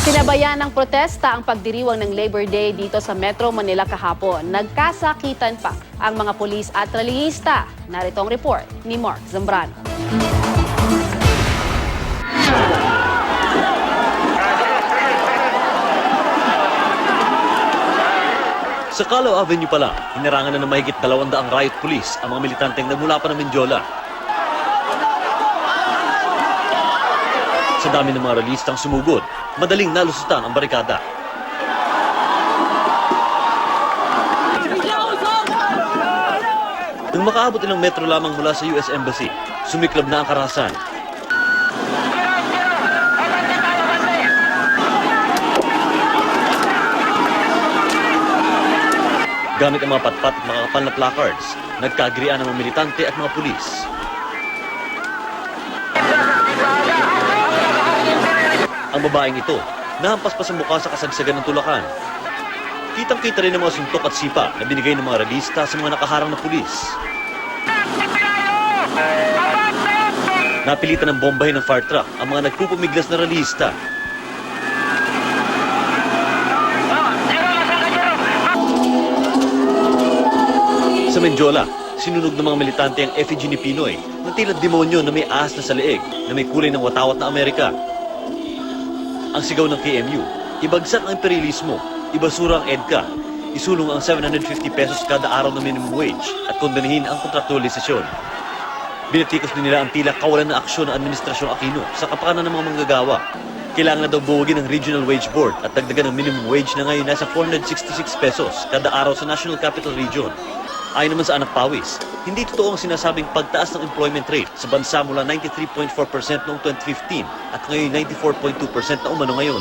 Sinabayan ng protesta ang pagdiriwang ng Labor Day dito sa Metro Manila kahapon. Nagkasakitan pa ang mga pulis at rallyista. Narito ang report ni Mark Zambrano. Sa Calao Avenue pa lang, hinarangan na ng mahigit 200 riot police ang mga militanteng nagmula pa ng Mindiola. Sa dami ng mga ralistang sumugod, madaling nalusutan ang barikada. Nang makaabot ilang metro lamang mula sa US Embassy, sumiklab na ang karahasan. Gamit ang mga patpat at makakapal na placards, nagkagirian ng mga militante at mga pulis. Ang babaeng ito, nahampas pa sa mukha sa kasagsagan ng tulakan. Kitang-kita rin ang mga suntok at sipa na binigay ng mga ralista sa mga nakaharang na pulis. Napilitan ng bombahin ng fire truck ang mga nagpupumiglas na ralista. Sa Mindiola, sinunog ng mga militante ang effigy ni Pinoy na tila demonyo na may ahas na sa leeg na may kulay ng watawat na Amerika. Ang sigaw ng KMU, ibagsak ang imperialismo, ibasura ang EDCA, isulong ang 750 pesos kada araw na minimum wage at kondenihin ang kontraktualisasyon. Binatikos din nila ang tila kawalan na aksyon ng Administrasyong Aquino sa kapakanan ng mga manggagawa. Kailangan na daw buwagin ng Regional Wage Board at dagdagan ng minimum wage na ngayon nasa 466 pesos kada araw sa National Capital Region. Ayon naman sa Anak Pawis, hindi totoo ang sinasabing pagtaas ng employment rate sa bansa mula 93.4% noong 2015 at ngayon 94.2% na umano ngayon.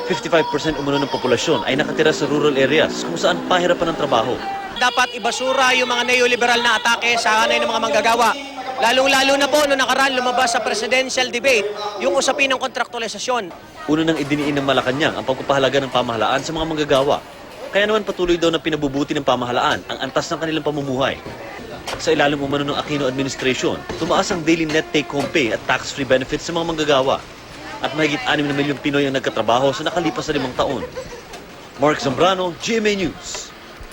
55% umano ng populasyon ay nakatira sa rural areas kung saan pahirapan ng trabaho. Dapat ibasura yung mga neoliberal na atake sa hanay ng mga manggagawa. Lalong-lalo na po noong nakaraan lumabas sa presidential debate yung usapin ng kontraktualisasyon. Una nang idiniin ng Malacanang ang pagpapahalaga ng pamahalaan sa mga manggagawa. Kaya naman patuloy daw na pinabubuti ng pamahalaan ang antas ng kanilang pamumuhay. Sa ilalim umano ng Aquino administration, tumaas ang daily net take-home pay at tax-free benefits sa mga manggagawa. At mahigit 6 na milyong Pinoy ang nagkatrabaho sa nakalipas na 5 taon. Mark Zambrano, GMA News.